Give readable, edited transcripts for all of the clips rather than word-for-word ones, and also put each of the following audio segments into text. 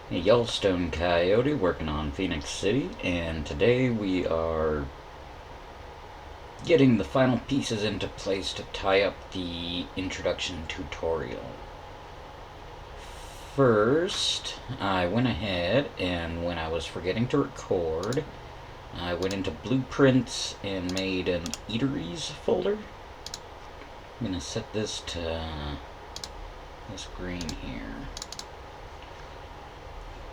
Hey, Yellowstone Coyote working on Phoenix City, and today we are getting the final pieces into place to tie up the introduction tutorial. First, I went ahead and when I was forgetting to record, I went into blueprints and made an eateries folder. I'm going to set this to this green here.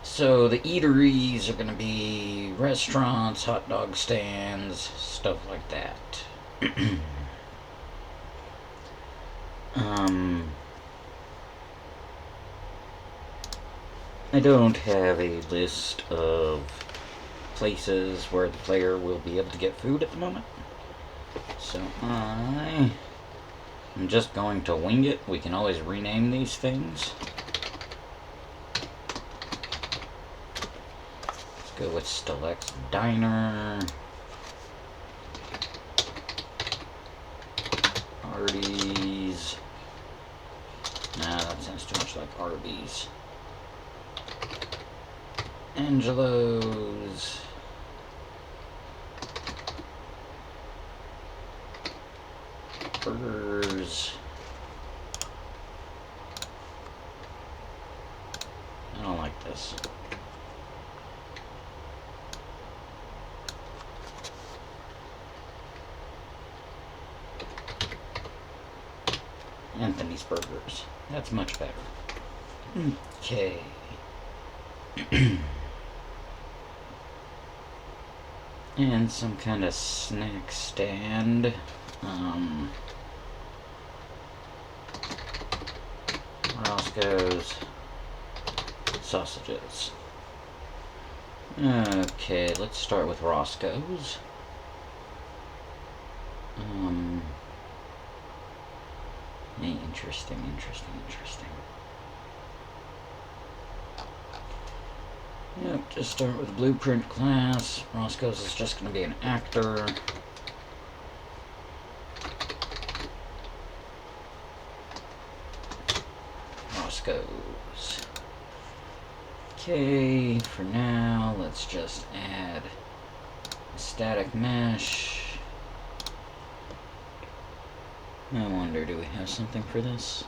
So the eateries are going to be restaurants, hot dog stands, stuff like that. I don't have a list of places where the player will be able to get food at the moment. So I'm just going to wing it. We can always rename these things. Let's go with Stilex Diner. Arby's. Nah, that sounds too much like Arby's. Angelo's. Burgers. I don't like this. Anthony's Burgers. That's much better. Okay. And some kind of snack stand. Roscoe's sausages. Okay, let's start with Roscoe's. Interesting. Yep, just start with blueprint class. Roscoe's is just going to be an actor. Roscoe's. Okay, for now, let's just add a static mesh. I wonder, do we have something for this?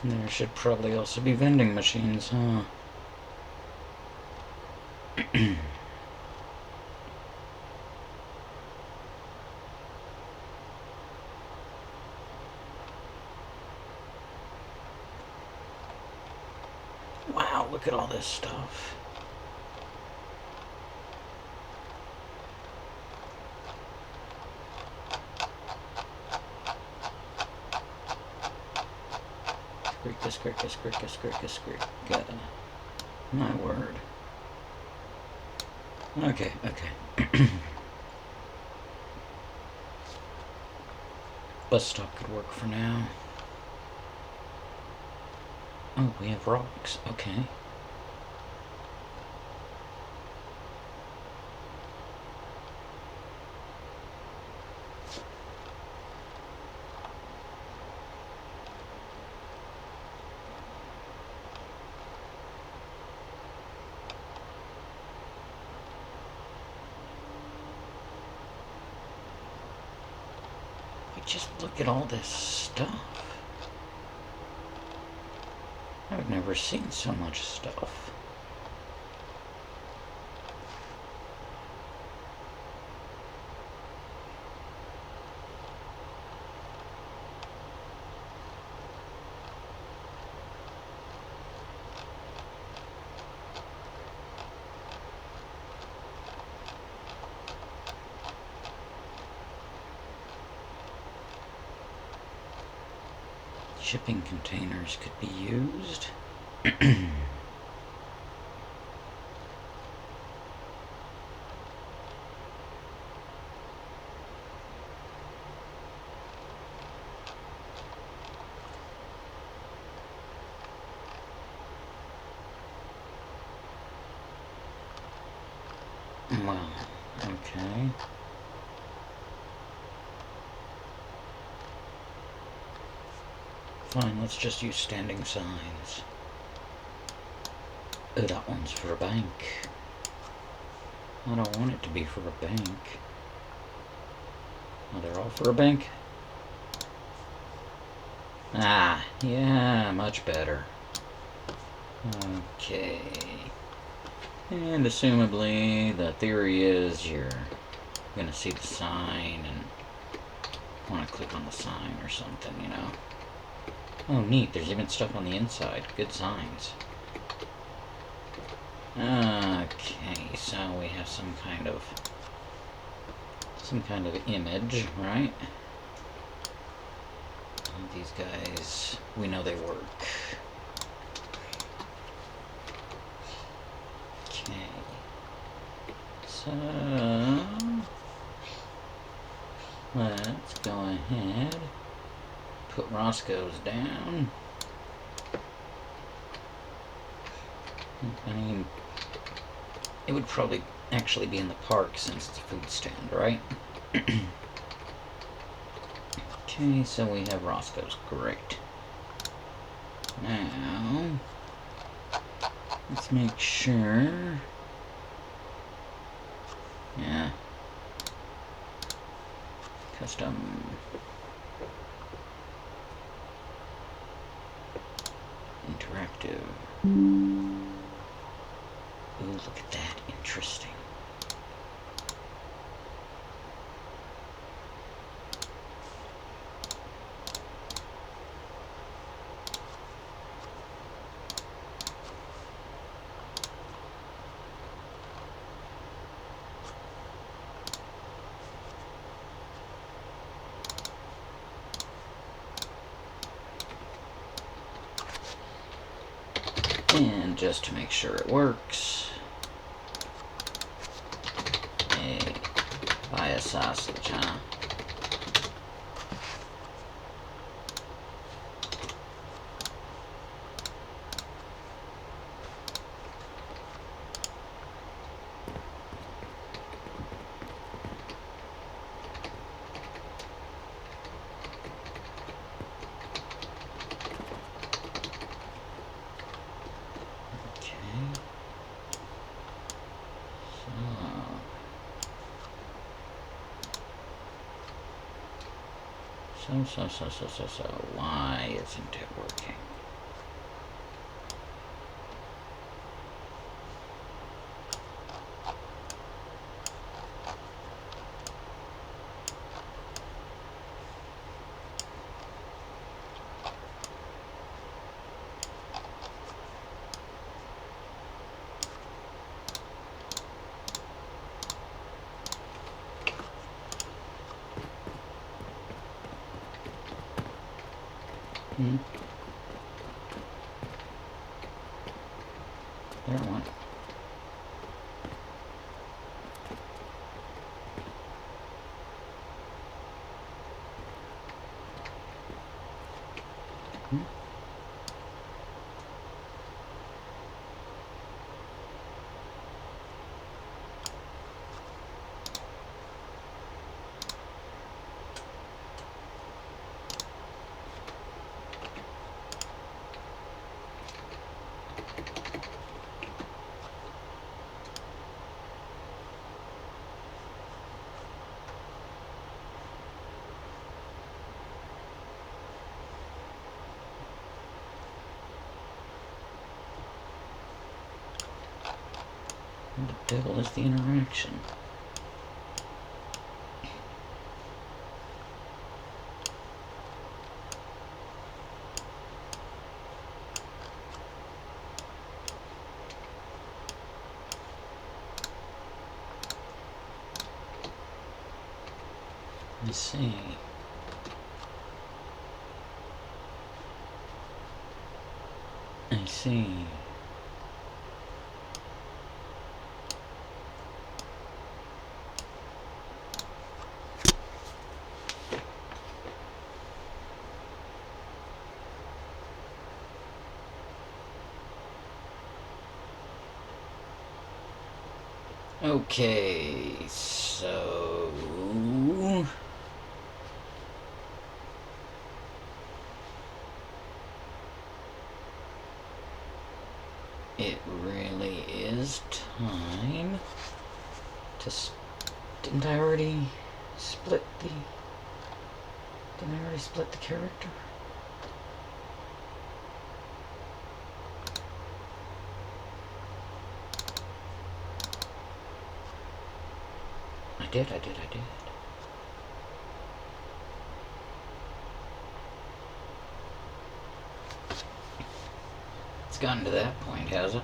There should probably also be vending machines, huh? Wow, look at all this stuff. Skirt. Got it. My word. Okay. Bus stop could work for now. Oh, we have rocks. Okay. Just look at all this stuff. I've never seen so much stuff. Shipping containers could be used. Well, okay. Fine, let's just use standing signs. Oh, that one's for a bank. I don't want it to be for a bank. Oh, they're all for a bank? Ah, yeah, much better. Okay. And assumably, the theory is you're gonna see the sign and want to click on the sign or something, you know. Oh, neat, there's even stuff on the inside. Good signs. Okay, so we have some kind of image, right? These guys, we know they work. Okay. So let's go ahead, put Roscoe's down. I mean, it would probably actually be in the park since it's a food stand, right? Okay, so we have Roscoe's. Great. Now, let's make sure. Yeah. Custom. Interactive. Ooh, look at that. Interesting. And just to make sure it works, hey, buy a sausage, huh? So, why isn't it working? There one. What the devil is the interaction? Let's see. see. Okay, so it really is time to. Didn't I already split the? Didn't I already split the character? I did. It's gotten to that point, has it?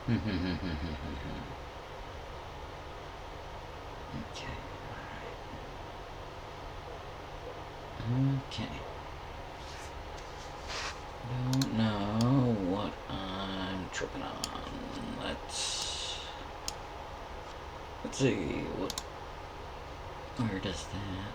Okay, alright. Okay. Don't know what I'm tripping on. Let's see, where does that?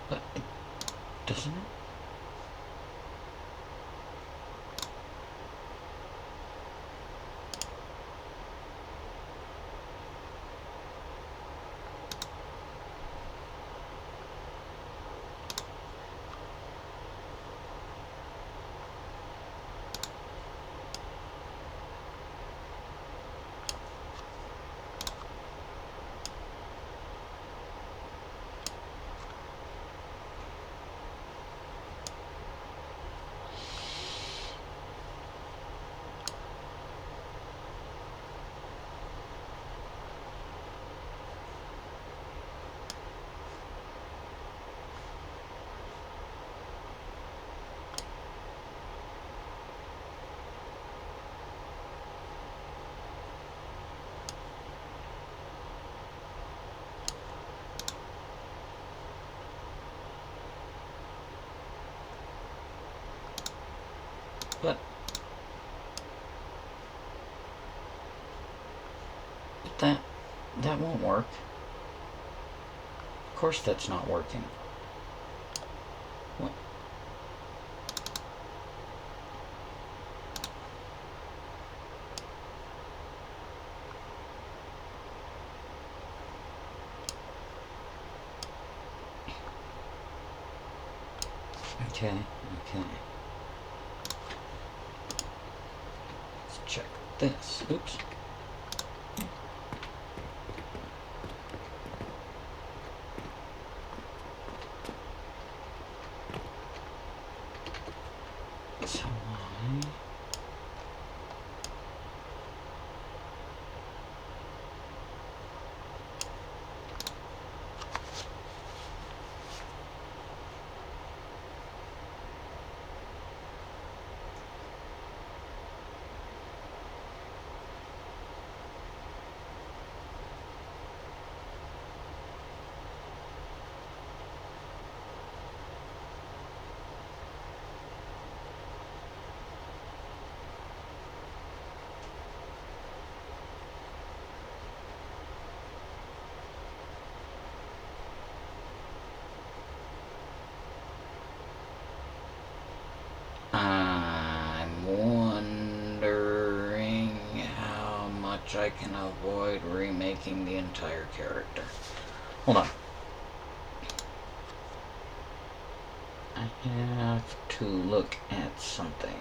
But it doesn't it? But that won't work. Of course that's not working. What? Okay. Let's check this. Oops. So why? I can avoid remaking the entire character. Hold on. I have to look at something.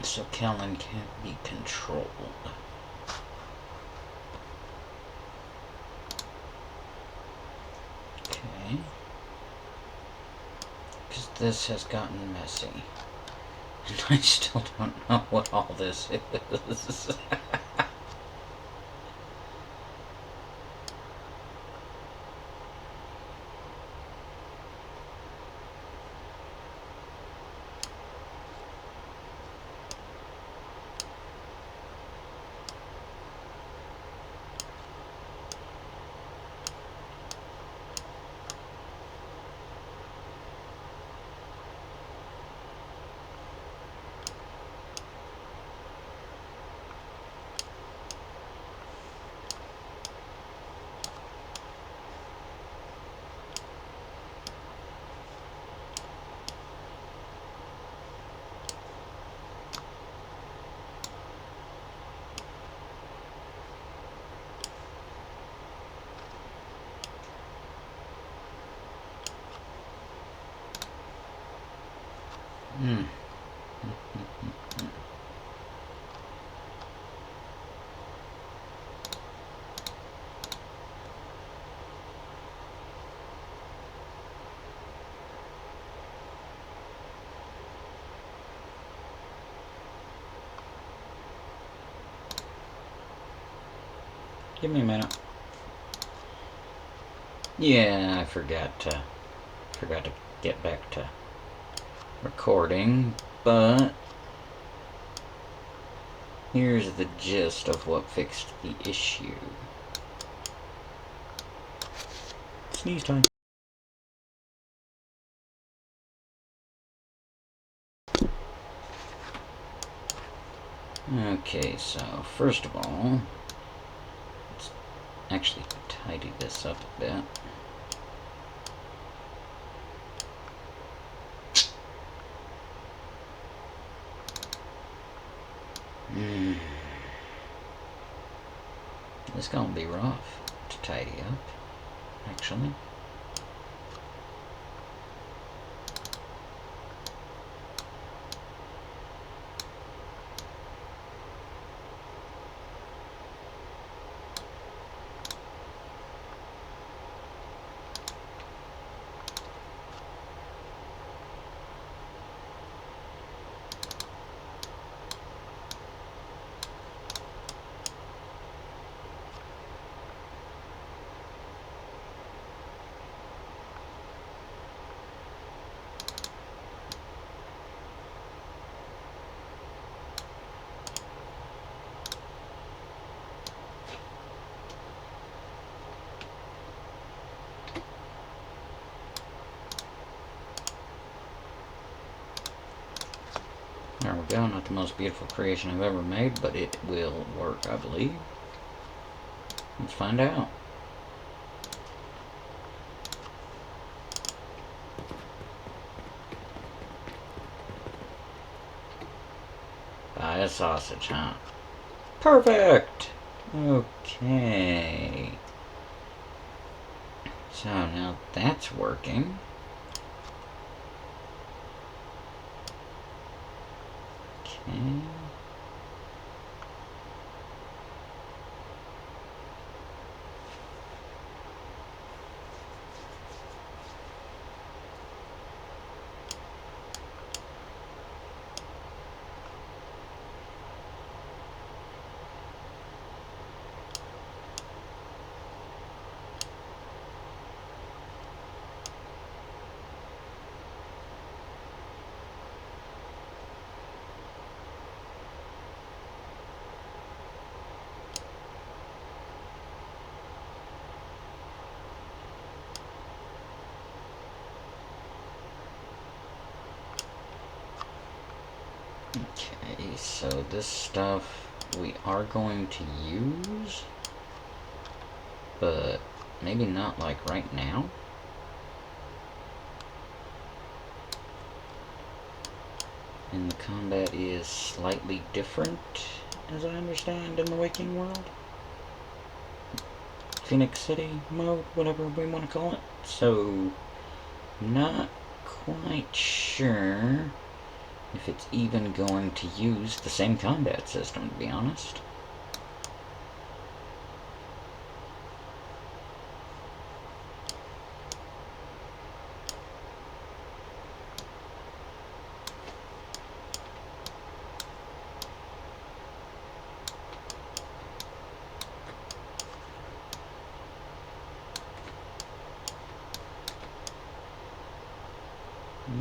So Kellen can't be controlled. Okay. Because this has gotten messy. And I still don't know what all this is. Hmm. Give me a minute. Yeah, I forgot to get back to recording, but here's the gist of what fixed the issue. Sneeze time. Okay, so first of all, let's actually tidy this up a bit. It's gonna be rough to tidy up, actually. There we go, not the most beautiful creation I've ever made, but it will work, I believe. Let's find out. Buy a sausage, huh? Perfect! Okay. So now that's working. Okay. Okay, so this stuff we are going to use, but maybe not like right now. And the combat is slightly different, as I understand, in the Waking World. Phoenix City mode, whatever we want to call it. So, not quite sure if it's even going to use the same combat system, to be honest.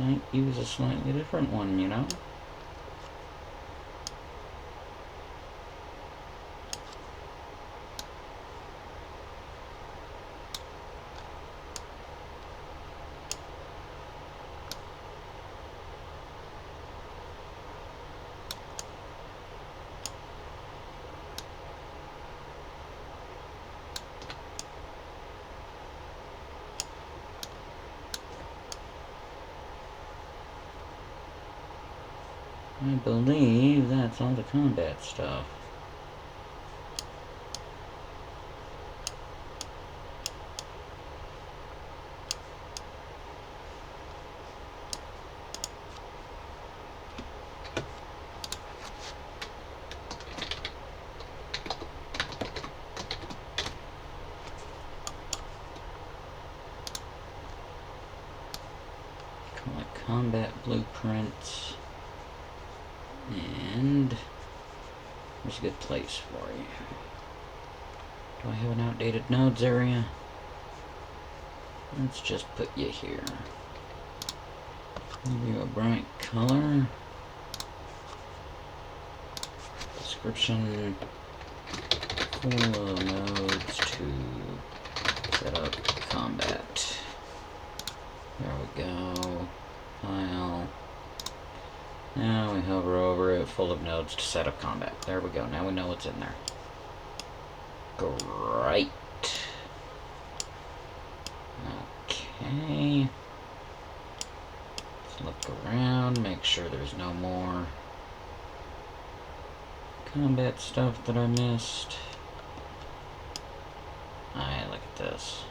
Might use a slightly different one, you know? I believe that's all the combat stuff. Call it combat blueprints. And there's a good place for you. Do I have an outdated nodes area? Let's just put you here. Give you a bright color. Description. Full of nodes to set up combat. There we go. File. Now we hover over it, full of nodes to set up combat. There we go. Now we know what's in there. Great. Okay. Let's look around, make sure there's no more combat stuff that I missed. Alright, look at this.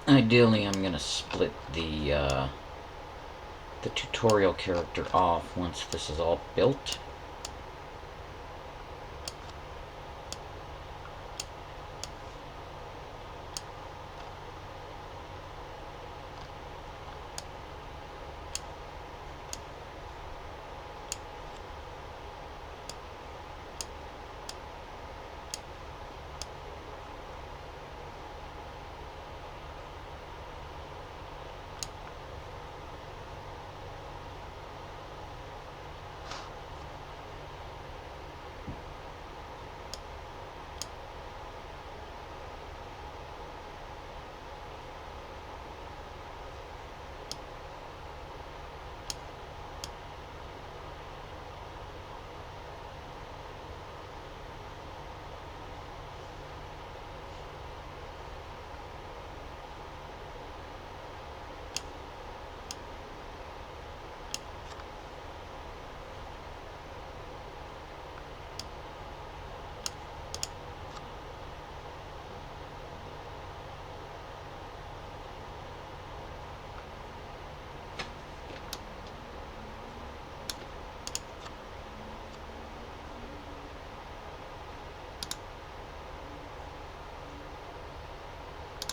Ideally, I'm gonna split the tutorial character off once this is all built.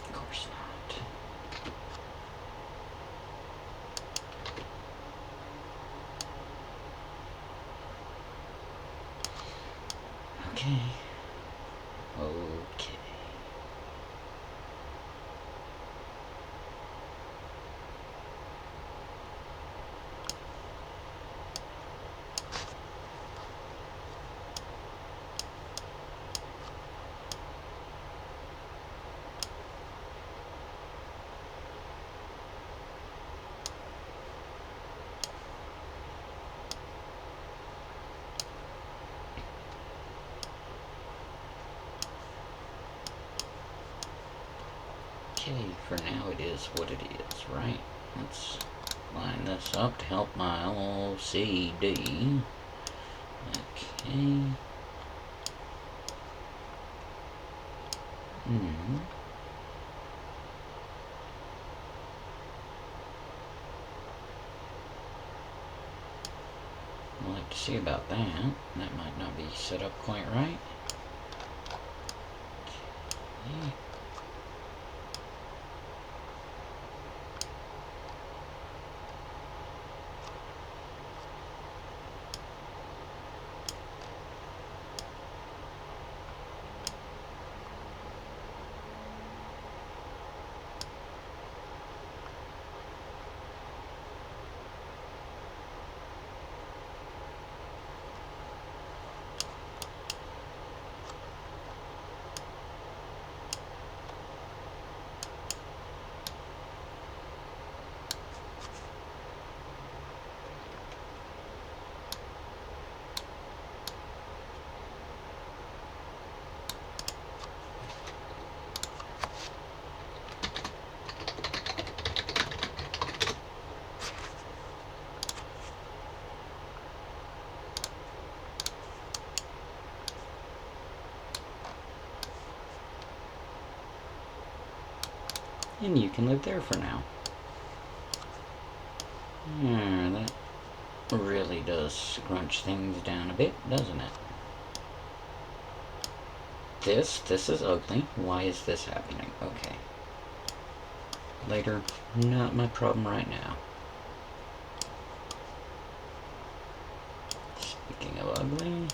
Of course not. Okay. Okay. Okay, for now it is what it is, right? Let's line this up to help my OCD. Okay. I'll have to see about that. That might not be set up quite right. Okay. And you can live there for now. That really does scrunch things down a bit, doesn't it? This is ugly. Why is this happening? Okay. Later, not my problem right now. Speaking of ugly...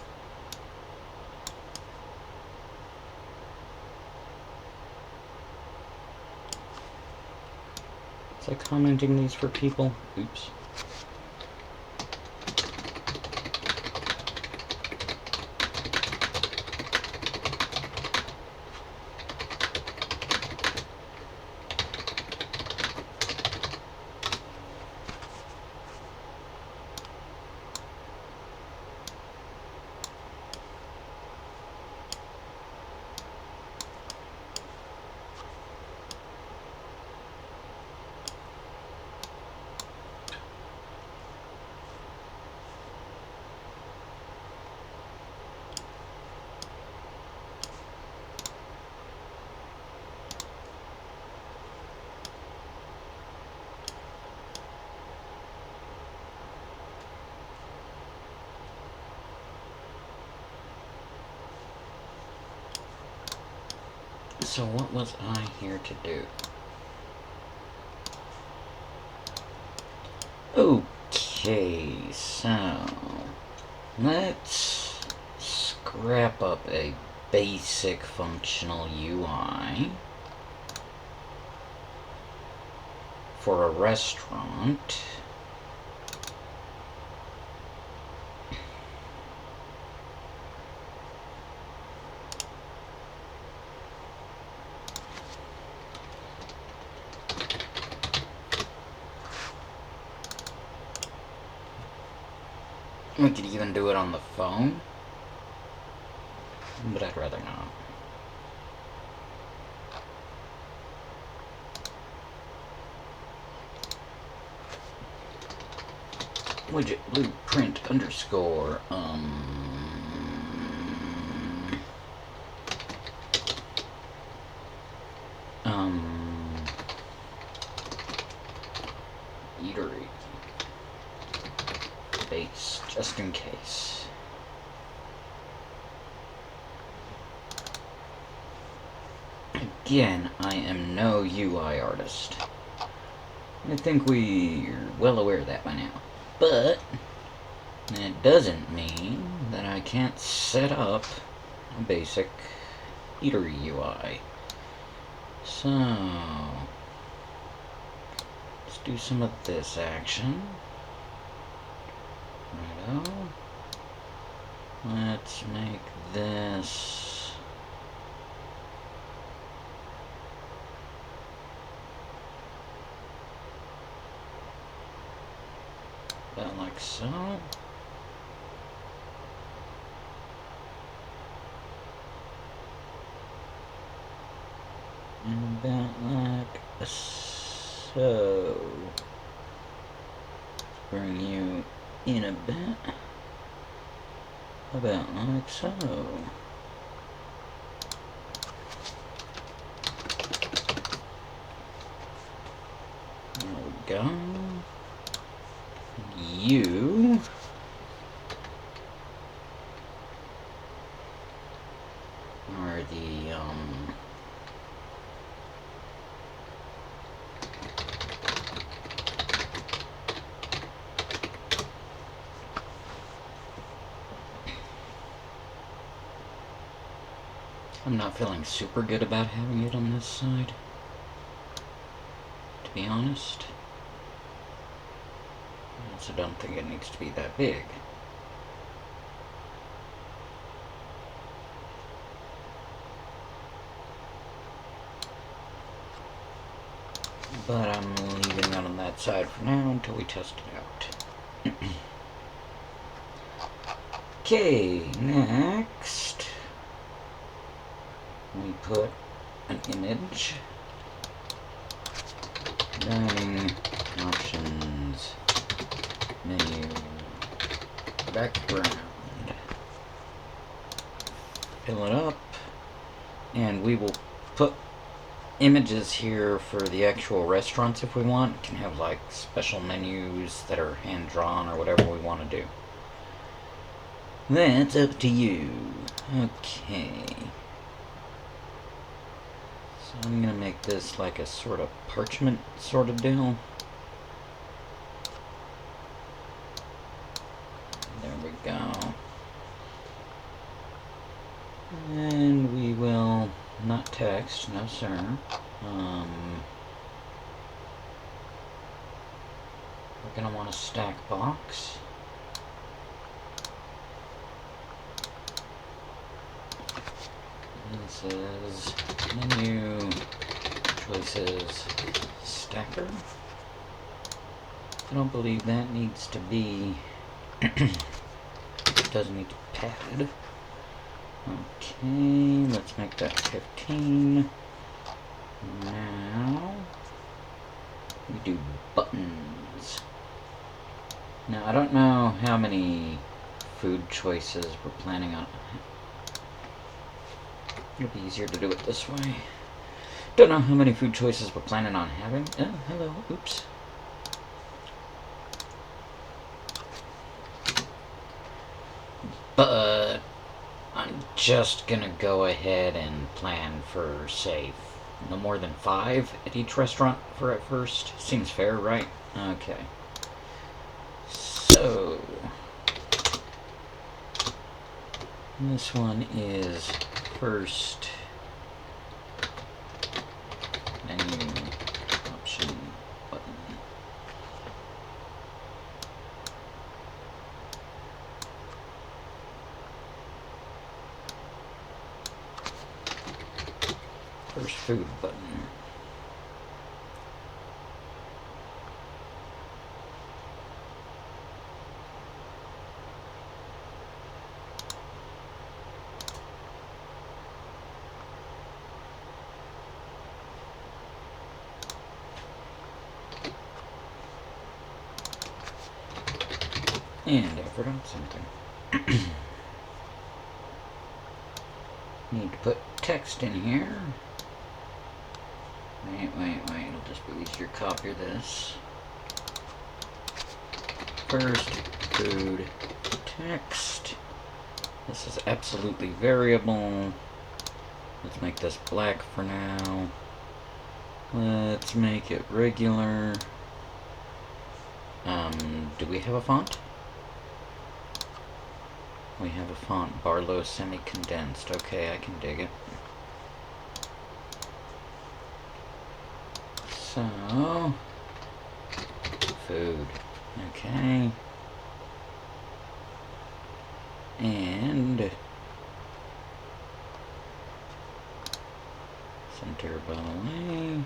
Was I commenting these for people? Oops. So what was I here to do? Okay, so let's scrap up a basic functional UI for a restaurant. We could even do it on the phone, but I'd rather not. Widget blueprint underscore, eatery base, just in case. Again, I am no UI artist. I think we're well aware of that by now. But it doesn't mean that I can't set up a basic eatery UI. So let's do some of this action. Righto. Let's make this about like so. And about like so. Bring you in a bit. About like so. There we go. You are the I'm not feeling super good about having it on this side, to be honest. I also don't think it needs to be that big. But I'm leaving it on that side for now until we test it out. Okay, next we put an image. Dining options, menu, background. Fill it up, and we will put images here for the actual restaurants if we want. We can have like special menus that are hand drawn or whatever we want to do. That's up to you. Okay. So I'm gonna make this like a sort of parchment sort of deal. There we go. And we will not text, no sir. We're gonna want a stack box. This is menu choices stacker. I don't believe that needs to be it doesn't need to be padded. Okay, let's make that 15. Now we do buttons. Now I don't know how many food choices we're planning on. It'll be easier to do it this way. Don't know how many food choices we're planning on having. Oh, hello. Oops. But I'm just gonna go ahead and plan for, say, no more than 5 at each restaurant for at first. Seems fair, right? Okay. So this one is first menu option button. First food button. And I forgot something. Need to put text in here. Wait. It'll just be easier to copy this. First food text. This is absolutely variable. Let's make this black for now. Let's make it regular. Do we have a font? We have a font, Barlow semi-condensed. Okay, I can dig it. So, food. Okay. And center below.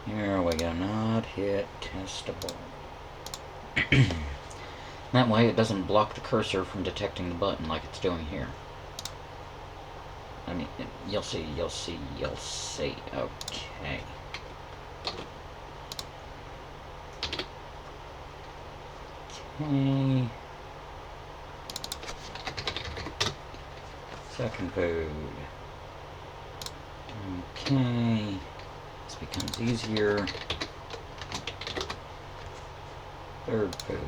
Here we go. Not hit testable. That way it doesn't block the cursor from detecting the button like it's doing here. I mean, you'll see. Okay. Okay. Second food. Okay. This becomes easier. Third food.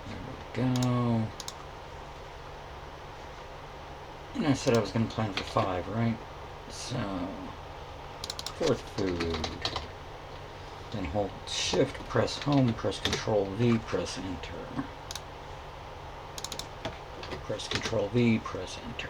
There we go. And I said I was going to plan for 5, right? So, fourth food. Then hold Shift, press Home, press Control V, press Enter. Press Control V, press Enter.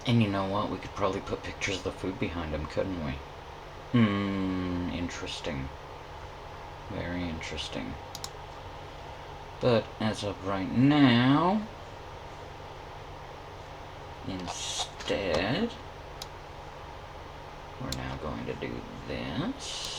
And you know what? We could probably put pictures of the food behind them, couldn't we? Interesting. Very interesting. But as of right now, instead, we're now going to do this.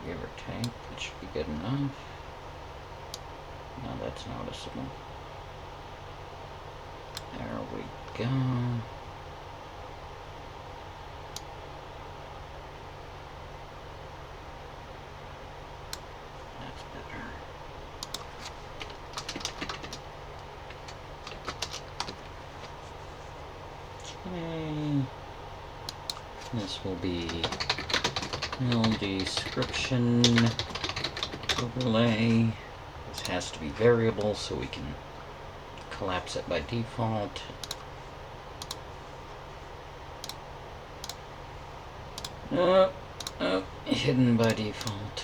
Give or take, that should be good enough. Now that's noticeable. There we go. That's better. Okay. This will be description overlay. This has to be variable so we can collapse it by default. Hidden by default.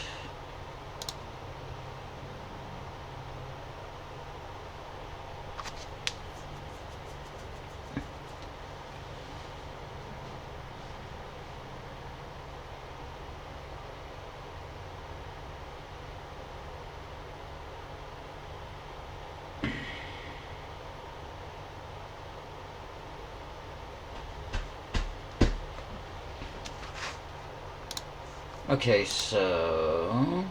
Okay, so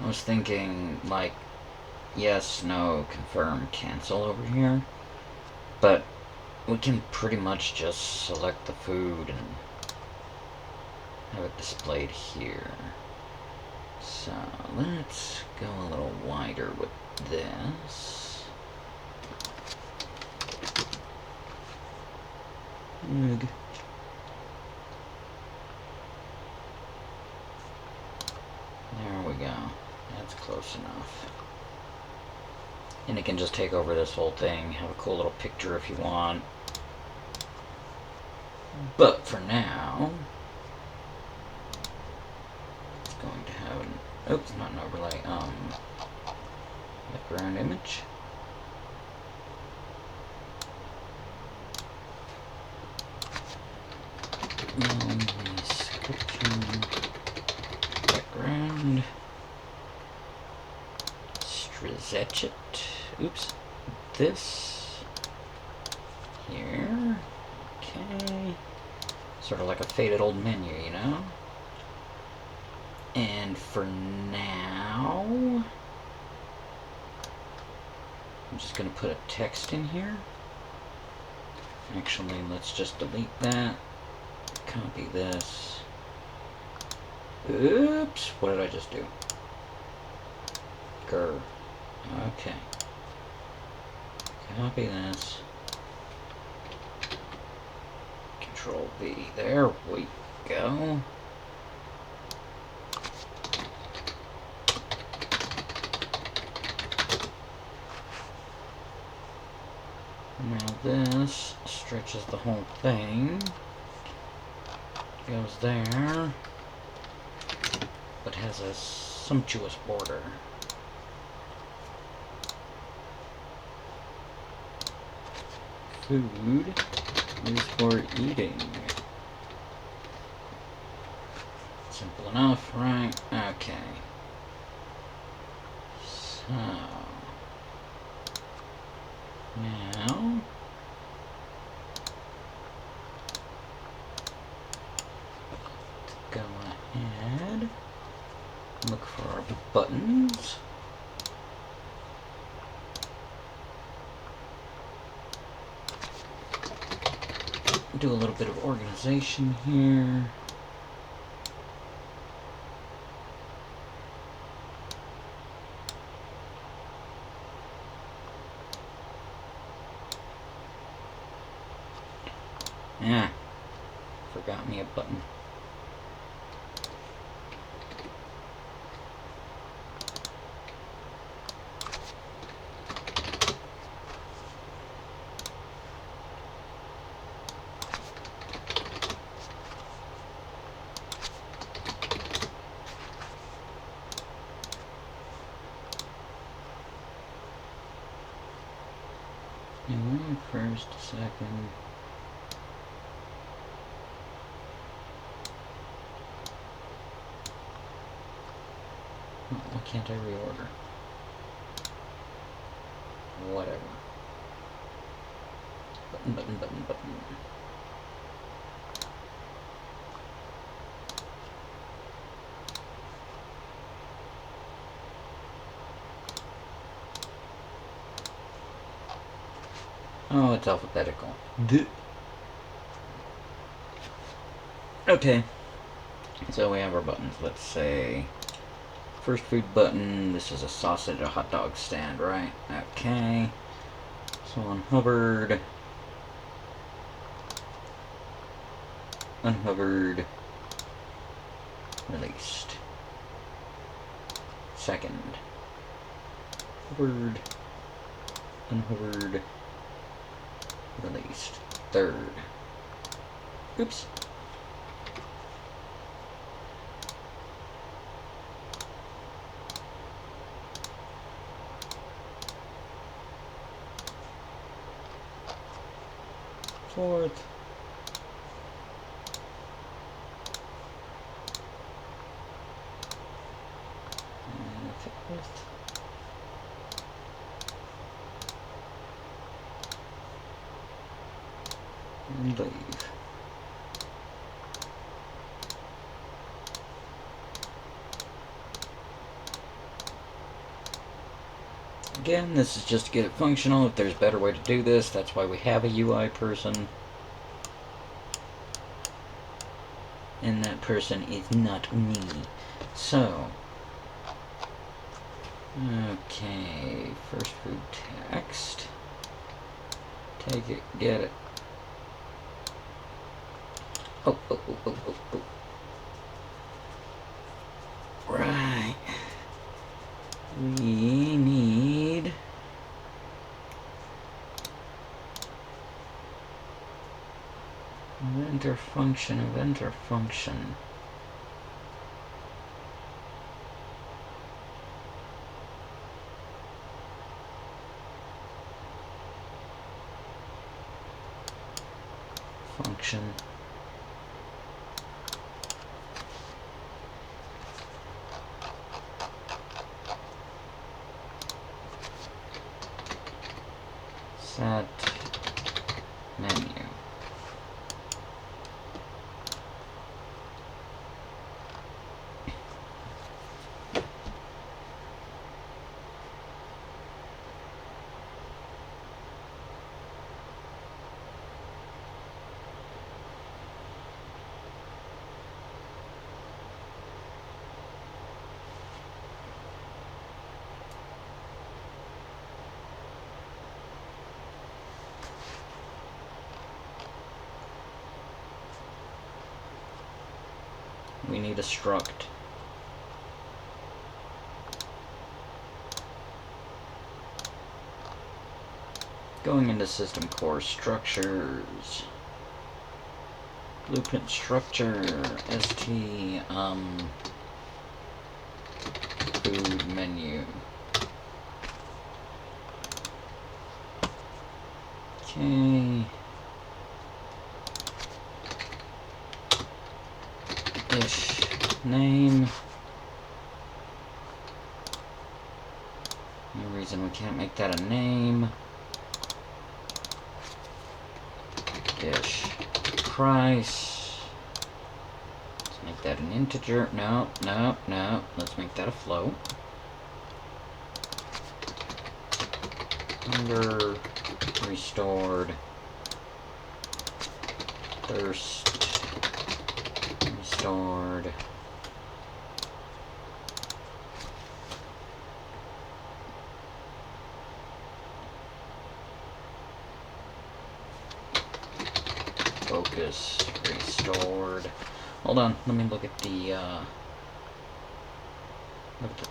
I was thinking like yes, no, confirm, cancel over here, but we can pretty much just select the food and have it displayed here. So let's go a little wider with this. Ugh. There we go. That's close enough. And it can just take over this whole thing, have a cool little picture if you want. But for now, it's going to have an, oops, not an overlay, background image. Description, background, Strizechet, oops, this, here, okay, sort of like a faded old menu, you know? And for now, I'm just going to put a text in here. Actually, let's just delete that. Copy this. Oops, what did I just do? Grr. Okay. Copy this. Control V. There we go. Now this stretches the whole thing. Goes there. But has a sumptuous border. Food is for eating. Simple enough, right? Okay. So now let's go ahead, look for our buttons. Do a little bit of organization here. Yeah, forgot me a button. First, second. Oh, why can't I reorder? Whatever. Button, button, button, button. Oh, it's alphabetical. Okay. So we have our buttons. Let's say first food button. This is a sausage, a hot dog stand, right? Okay. So unhovered. Unhovered. Released. Second. Hovered. Unhovered. Released. Third. Oops. Fourth. And fifth. And leave. Again, this is just to get it functional. If there's a better way to do this, that's why we have a UI person. And that person is not me. So, okay, first food text. Take it, get it. Oh. Right. We need eventer function. Function. Set menu. We need a struct. Going into system core structures. Blueprint structure. ST, food menu. Okay. Dish name. No reason we can't make that a name. Dish price. Let's make that an integer. No. Let's make that a float. Hunger restored. Thirst restored. Focus restored. Hold on, let me look at the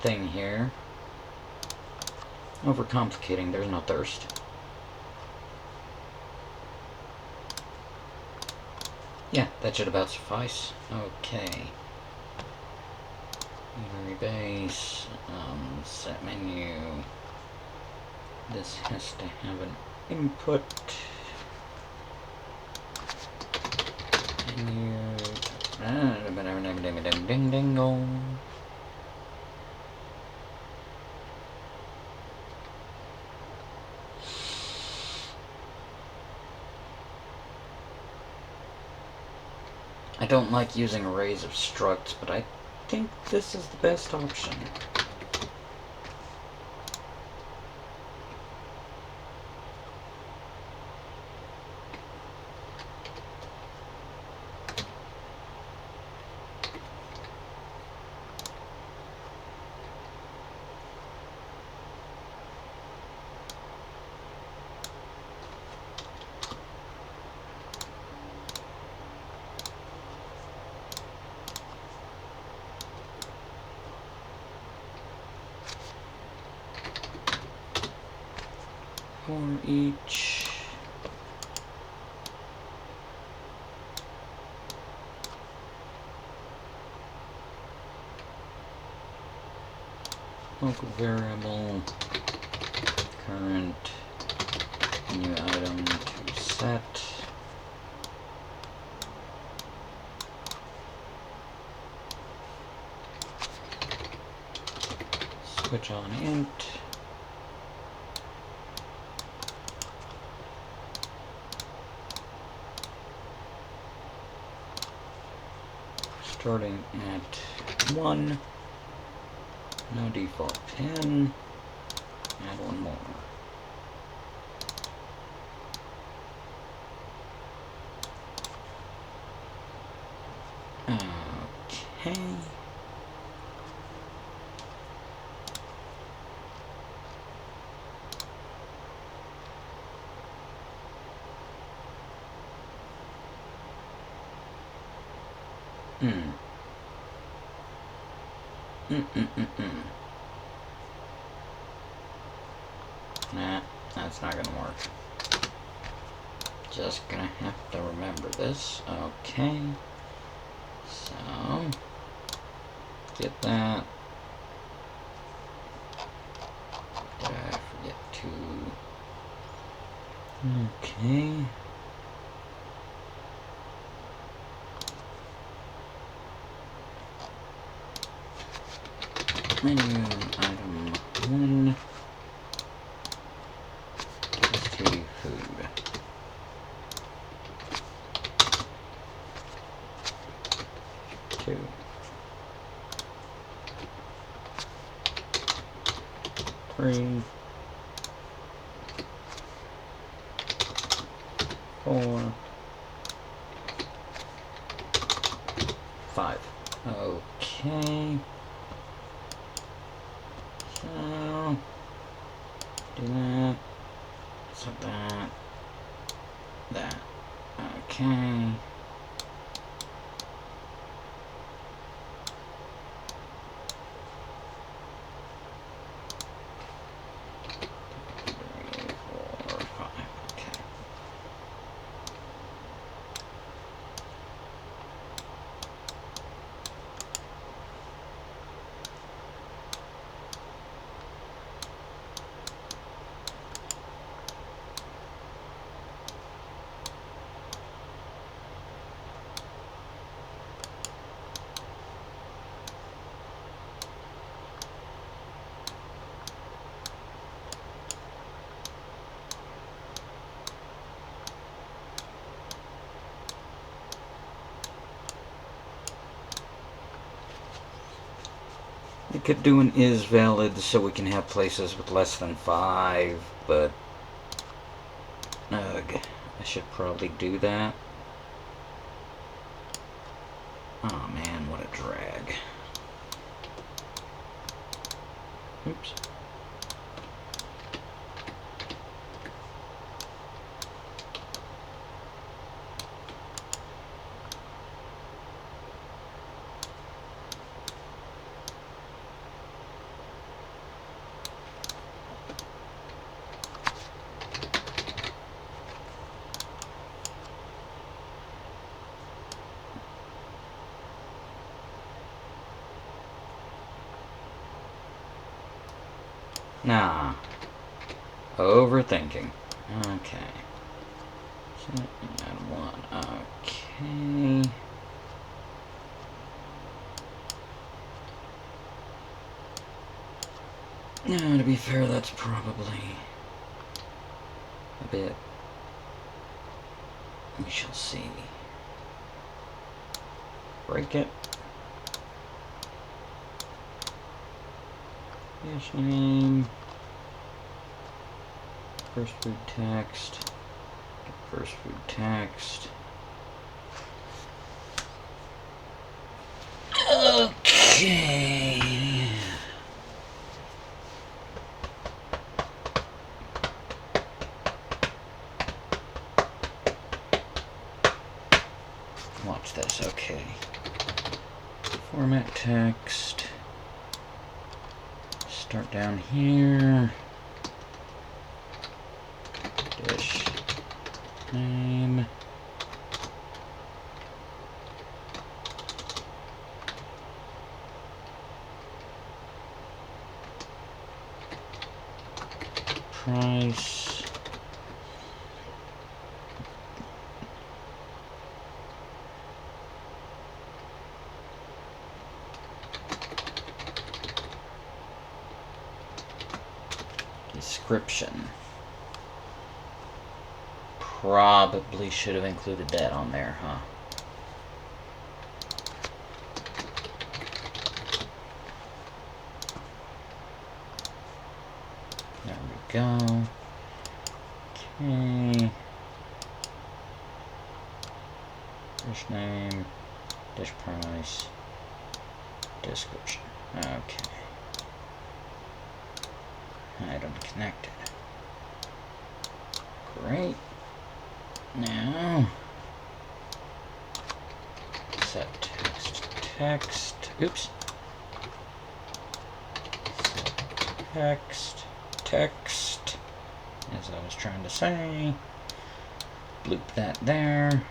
thing here. Overcomplicating, there's no thirst. Yeah, that should about suffice. Okay. Eatery base, set menu. This has to have an input. Menu. Ding ding dong. I don't like using arrays of structs, but I think this is the best option. For each local variable, current new item to set, switch on int, starting at 1, no default pin, add one more. Okay. Nah, that's not gonna work. Just gonna have to remember this. Okay. So, get that. Did I forget to... Okay. Menu item 1. ST food. 2. 3. 4. 5. Okay. So, do that. Set that. That. Okay. think doing is valid so we can have places with less than 5, but ugh, I should probably do that. Oh man, what a drag. Oops. Nah. Overthinking. Okay. So, add 1. Okay. No, to be fair, that's probably a bit. We shall see. Break it. Yes, name. First food text. First food text. Okay. Watch this, okay. Format text. Start down here. Dish name. Price. Description. Probably should have included that on there, huh? There we go. Okay. Dish name, dish price, description. Okay. Item connected. Great. Now, set text. Oops. Set text, as I was trying to say. Bloop that there.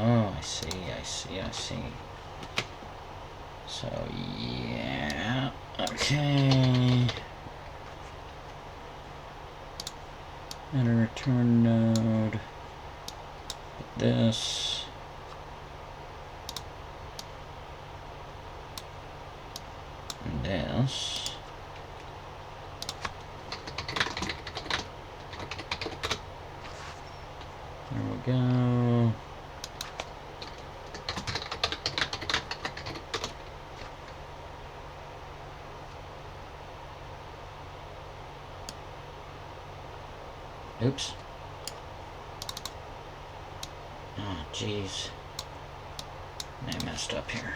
Oh, I see. So, yeah, okay. And a return node. This. And this. There we go. Oops. Oh, jeez. I messed up here.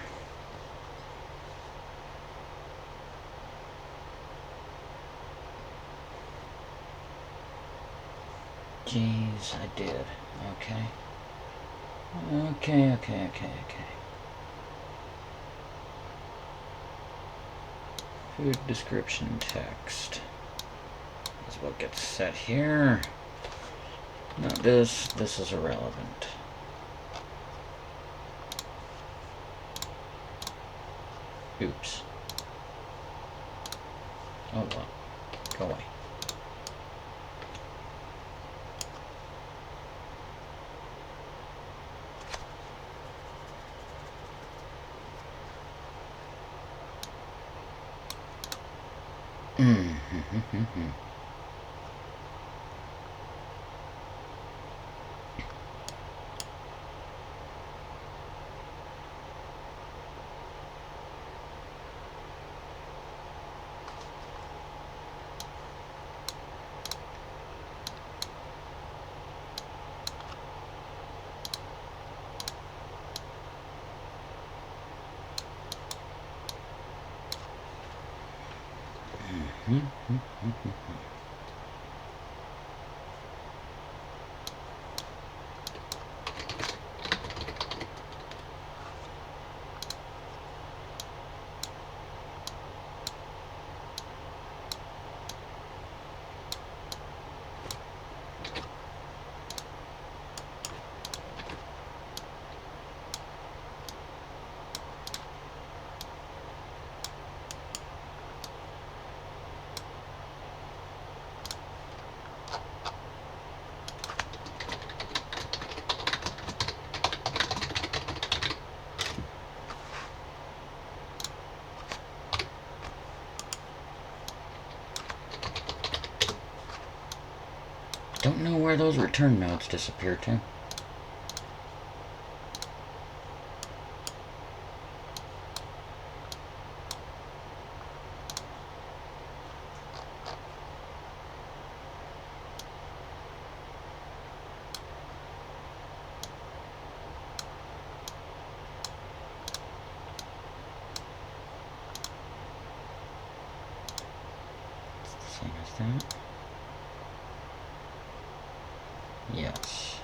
Jeez, I did. Okay. Okay. Food description text is what gets set here. Not this. This is irrelevant. Oops. Oh well. Go away. Don't know where those return nodes disappear to. It's the same as that. Yes.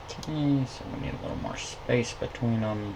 Okay, so we need a little more space between them.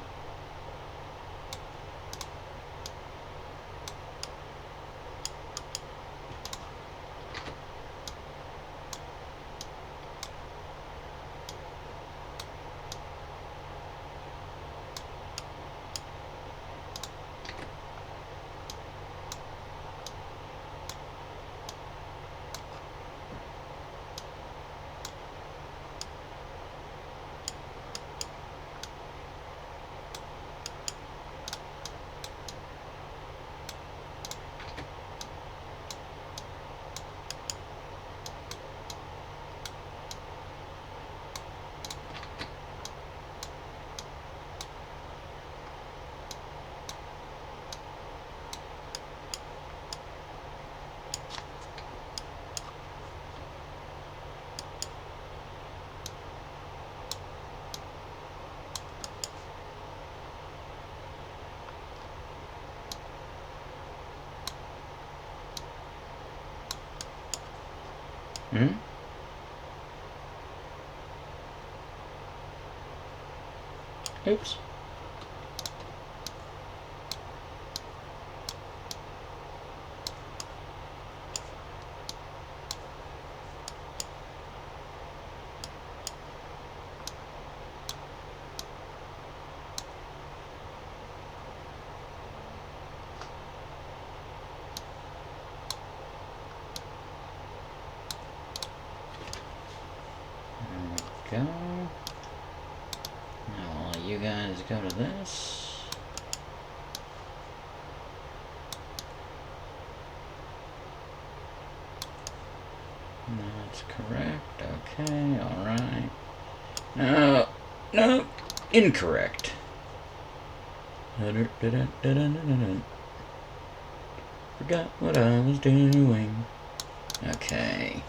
Hmm? Oops. There we go. Now all you guys go to this. That's correct. Okay, alright. No, no, incorrect. Forgot what I was doing. Okay.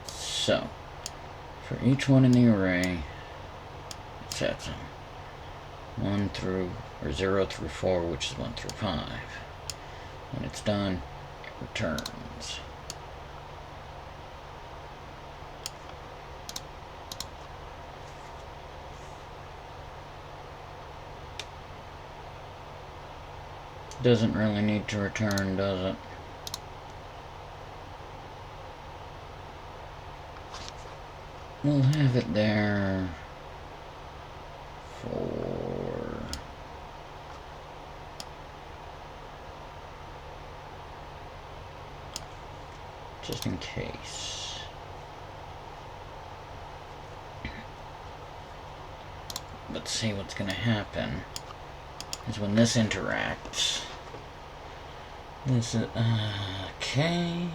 So, for each one in the array, it sets them 1 through, or 0 through 4, which is 1 through 5. When it's done, it returns. Doesn't really need to return, does it? We'll have it there for just in case. Let's see what's going to happen is when this interacts, This is okay.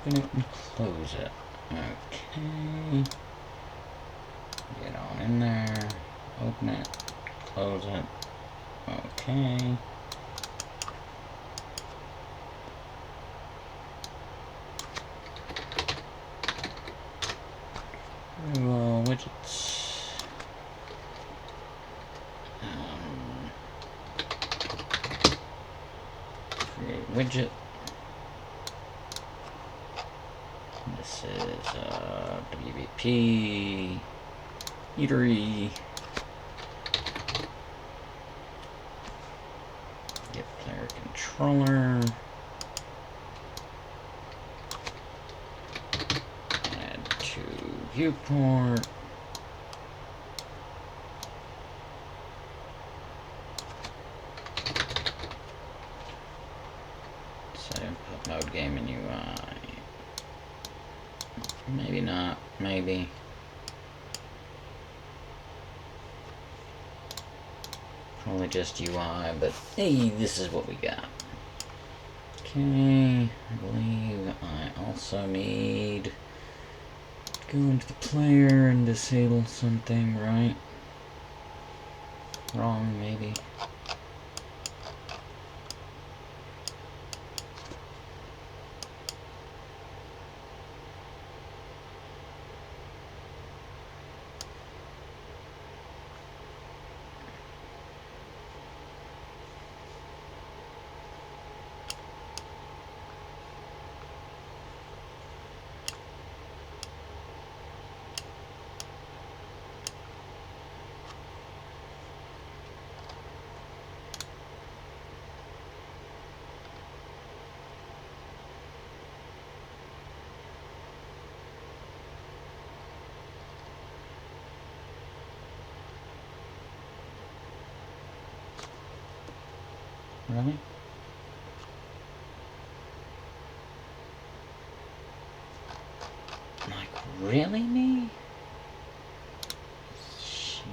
Open it and close it. Okay. Get on in there. Open it. Close it. Okay. Widgets. Create widget. This is WBP eatery. Get player controller. Add to viewport. Set input mode game and UI. Maybe not. Maybe. Probably just UI, but hey, this is what we got. Okay, I believe I also need to go into the player and disable something, right? Wrong, maybe. Really? Like, really, me? Sheesh.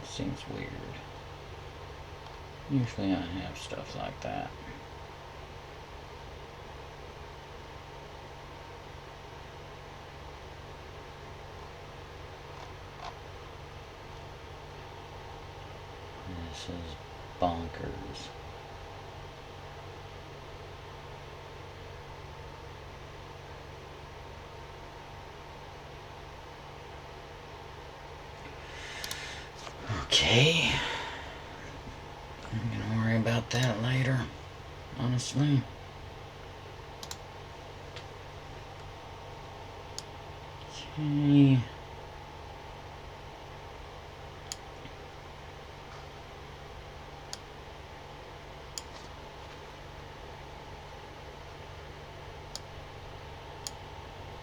It seems weird. Usually I have stuff like that. This is bonkers. Okay. I'm gonna worry about that later, honestly. Okay.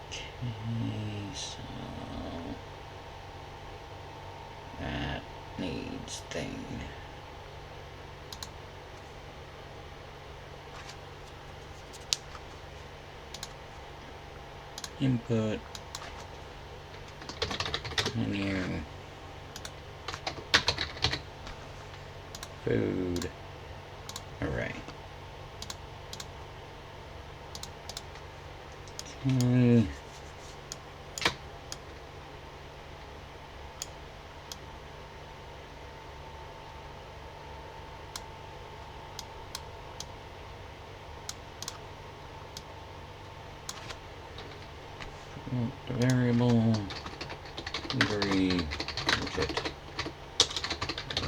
Okay, so that needs thing. Input menu, food array. Okay. The variable eatery widget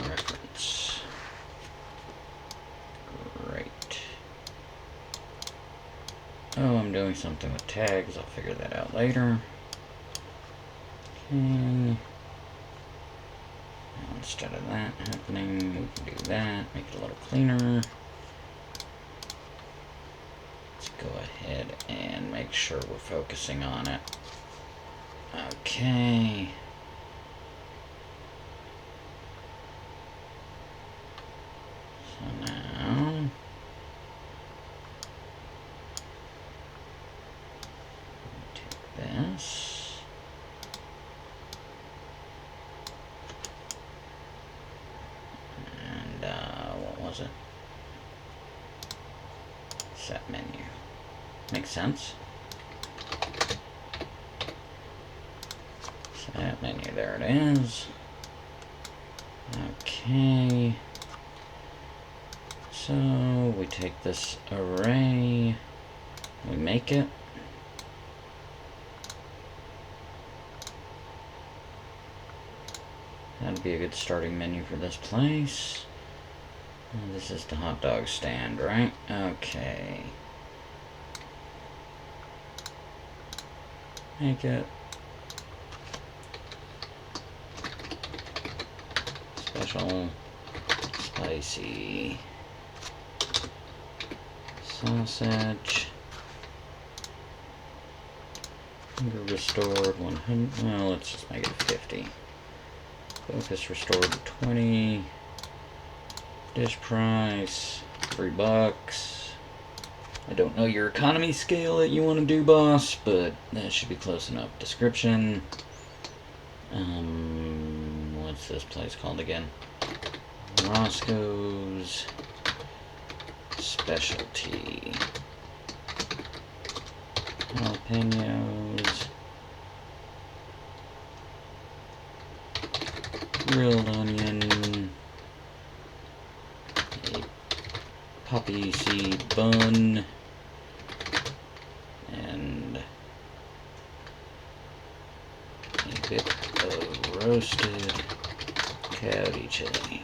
reference. Great. Oh, I'm doing something with tags. I'll figure that out later. Okay. Instead of that happening, we can do that. Make it a little cleaner. Let's go ahead and make sure we're focusing on it. Okay. So now take this. And what was it? Set menu. Makes sense. Set menu, there it is. Okay. So we take this array, we make it. That'd be a good starting menu for this place. And this is the hot dog stand, right? Okay. Make it. Special spicy sausage. Hunger restored 100. Well, let's just make it 50. Focus restored to 20. Dish price $3. I don't know your economy scale that you want to do, boss, but that should be close enough. Description. What's this place called again? Roscoe's Specialty. Jalapenos. Grilled onion. A poppy seed bun. And a bit of roasted coyote chili.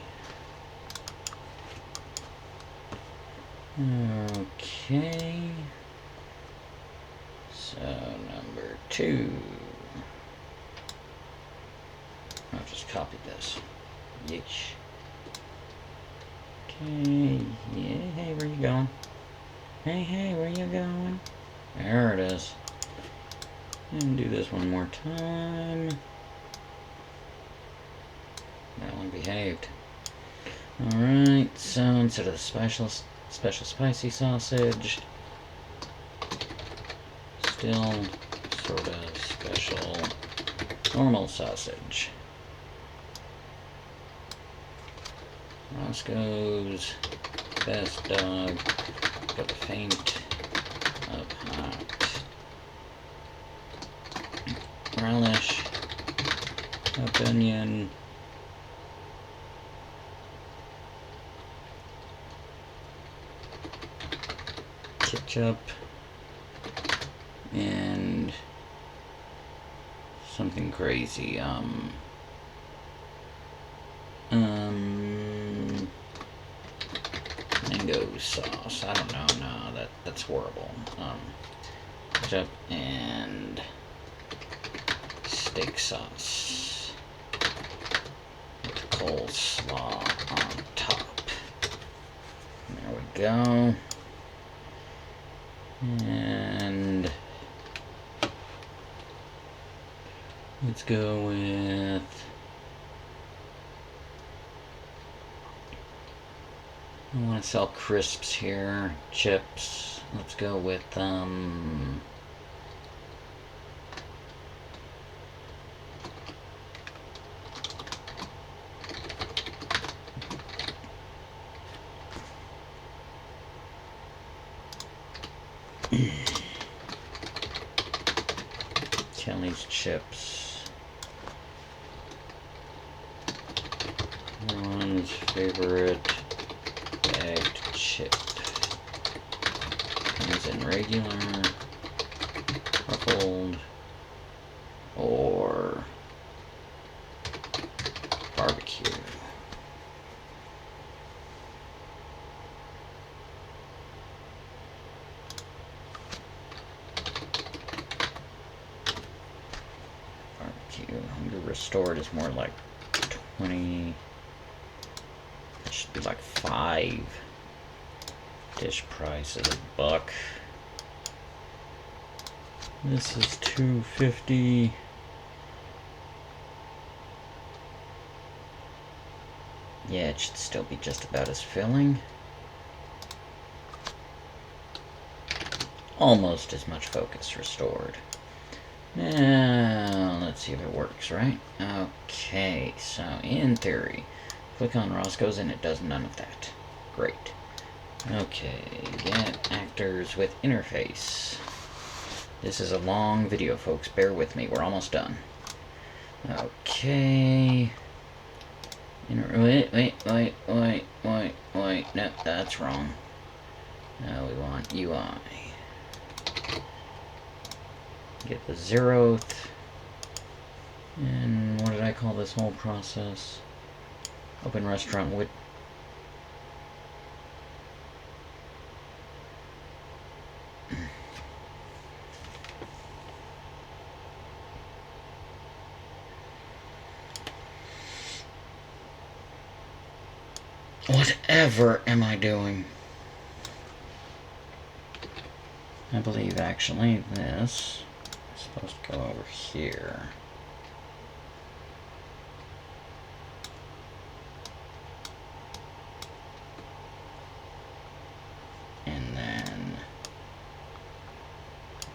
Okay. So number 2. I'll just copy this. Yeesh. Okay. Yeah, hey, where you going? Hey, where you going? There it is. And do this one more time. That one behaved. Alright, so instead of the special spicy sausage, still sort of special normal sausage. Roscoe's best dog, got the faint of hot. Relish, chopped onion, ketchup, and something crazy, mango sauce. I don't know, no, that's horrible. Ketchup and steak sauce with coleslaw on top. There we go. And let's go with I want to sell crisps here, chips. Let's go with Kelly's chips. Ron's favorite bagged chip. Comes in regular, ruffled, or barbecue. stored is more like 20. It should be like 5. Dish price is $1. This is $2.50. Yeah, it should still be just about as filling. Almost as much focus restored. Now, let's see if it works, right? Okay, so in theory, click on Roscoe's and it does none of that. Great. Okay, get actors with interface. This is a long video, folks. Bear with me. We're almost done. Okay. Wait. No, that's wrong. No, we want UI. Get the 0th. And what did I call this whole process? Open restaurant with... Whatever am I doing? I believe actually this is supposed to go over here. And then,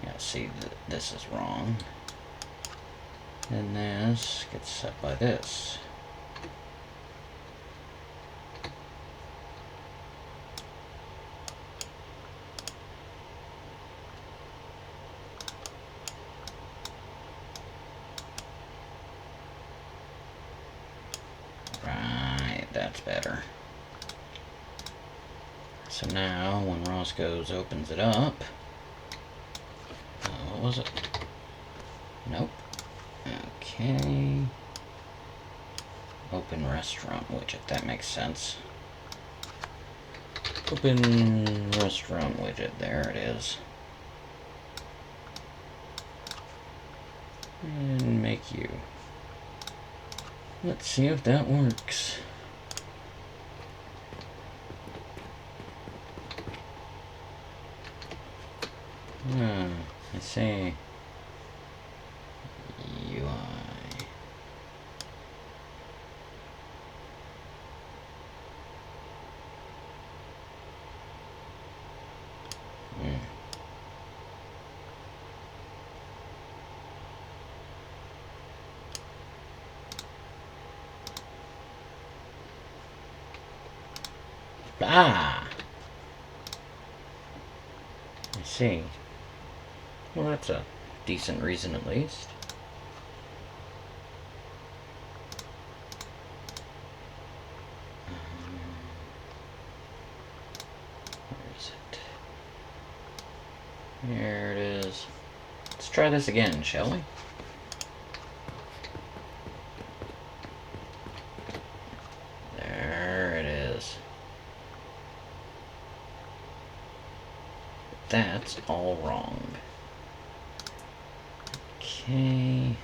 yeah, see, this is wrong. And this gets set by this. Right, that's better. So now, when Roscoe's opens it up, what was it? Nope. Okay. Open restaurant widget, that makes sense. Open restaurant widget, there it is. And make you. Let's see if that works. I see. UI. Ah! I see. Well, that's a decent reason at least. Where is it? Here it is. Let's try this again, shall we? There it is. That's all wrong. Okay.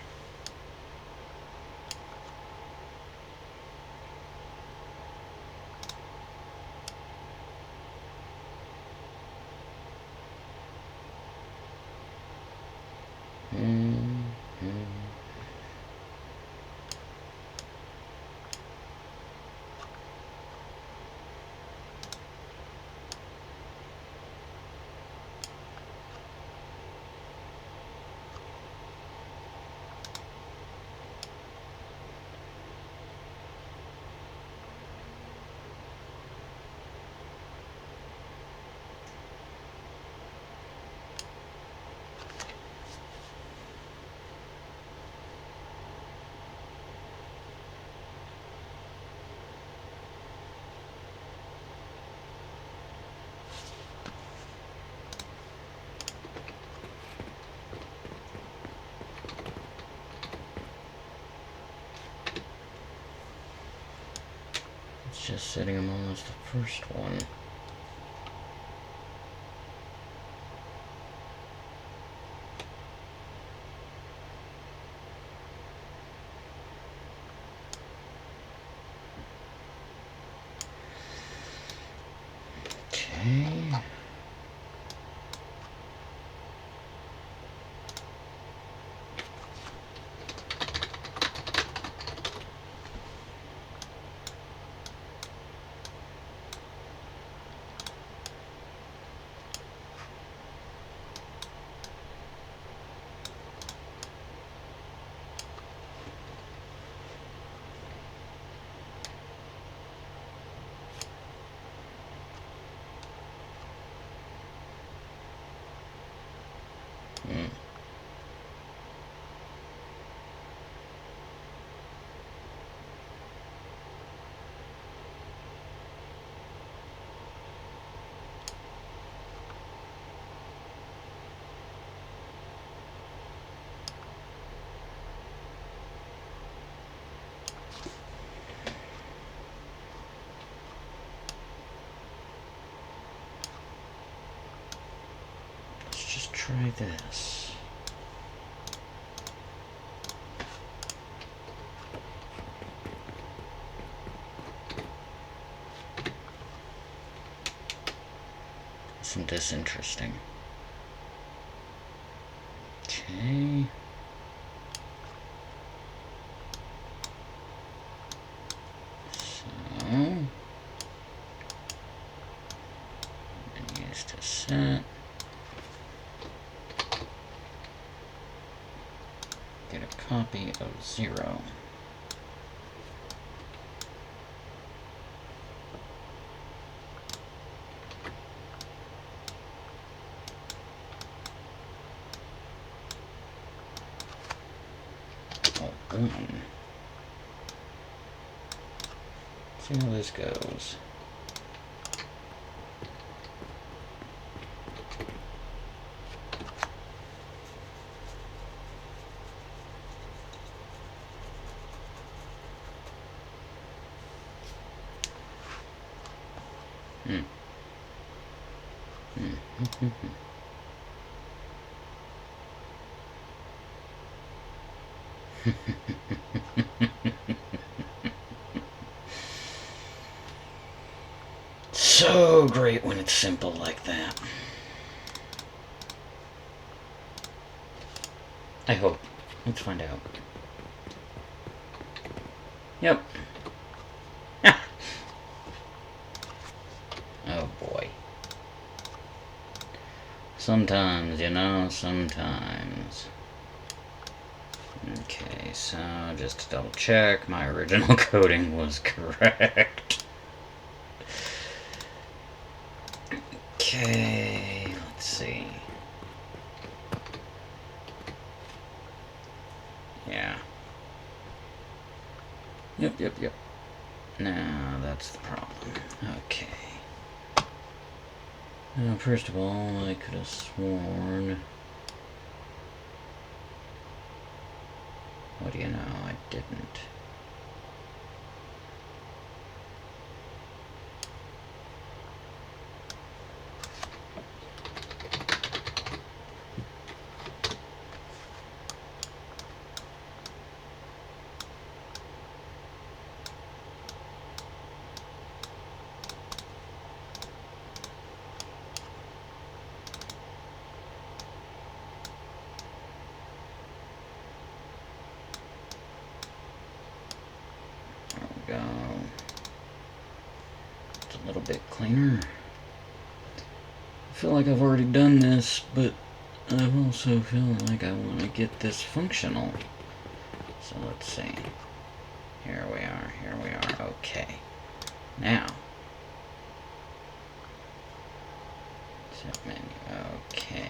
Just setting them on as the first one. Mm. Let's just try this. Isn't this interesting? Okay. So, menus to set. Get a copy of 0. Oh, 1. See how this goes. Hmm. So great when it's simple like that. I hope. Let's find out. Yep. Oh boy. Sometimes, you know, sometimes. Okay, so just to double check, my original coding was correct. Okay, let's see. Yeah. Yep. Now, that's the problem. Okay. Now, first of all, I could have sworn... What do you know? I didn't. Go. It's a little bit cleaner. I feel like I've already done this, but I also feel like I want to get this functional. So let's see. Here we are. Okay. Now. Set menu. Okay.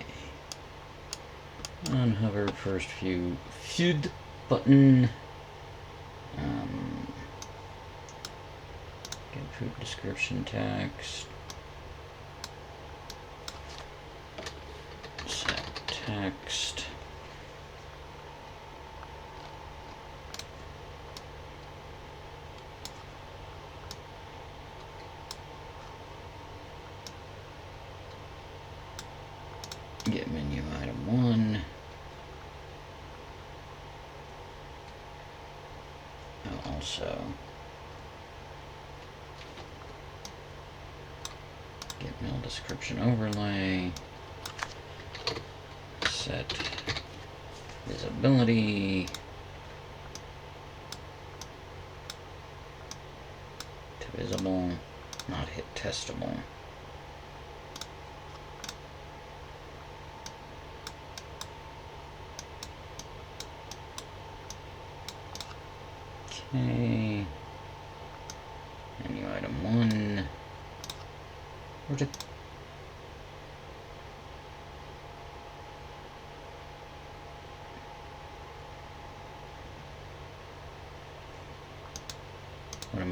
Unhover first few button. Get food description text. Set text. Get menu item 1. Oh, also get meal description overlay. Set visibility to visible, not hit testable. Okay. Menu item 1. Where'd it?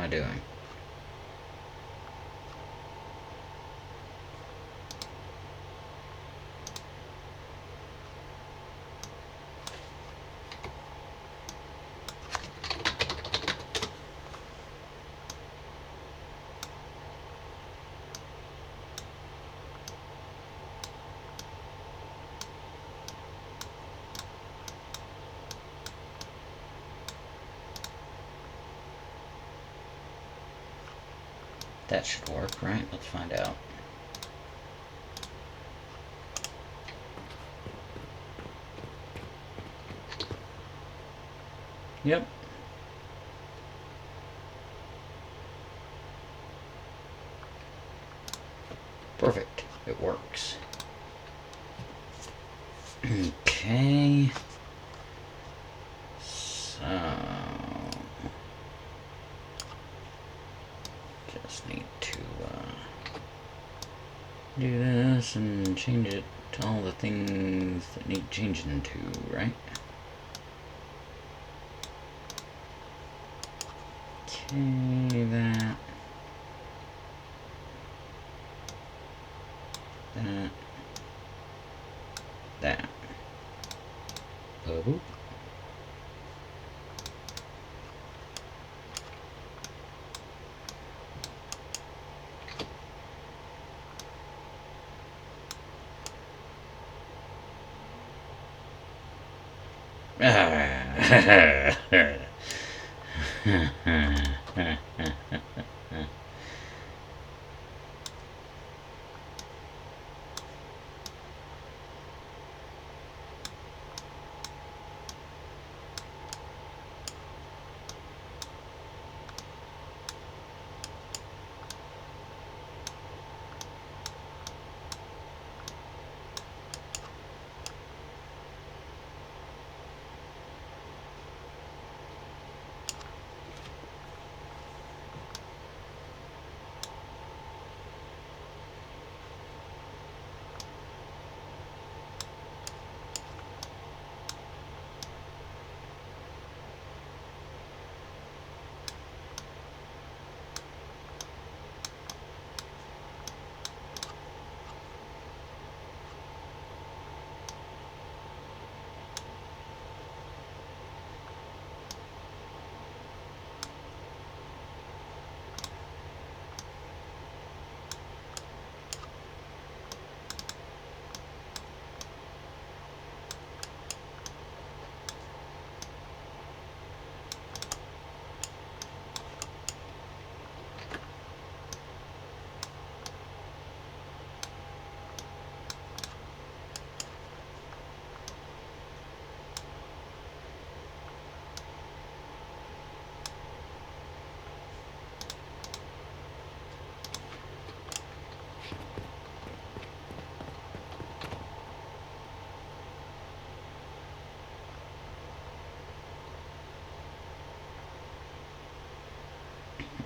I doing? That should work, right? Let's find out. Yep. Perfect. It works. Okay. So... just need to do this and change it to all the things that need changing to, right? Okay, that. That. Oh.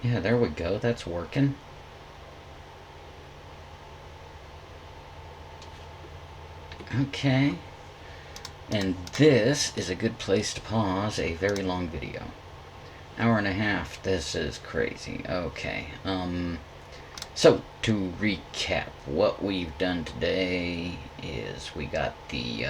Yeah, there we go. That's working. Okay. And this is a good place to pause a very long video. Hour and a half. This is crazy. Okay. So, to recap, what we've done today is we got the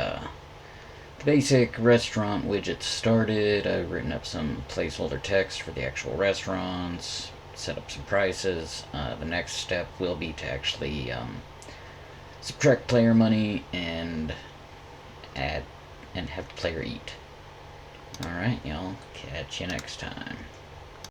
basic restaurant widget started. I've written up some placeholder text for the actual restaurants, set up some prices. The next step will be to actually subtract player money and add and have the player eat. Alright, y'all. Catch you next time.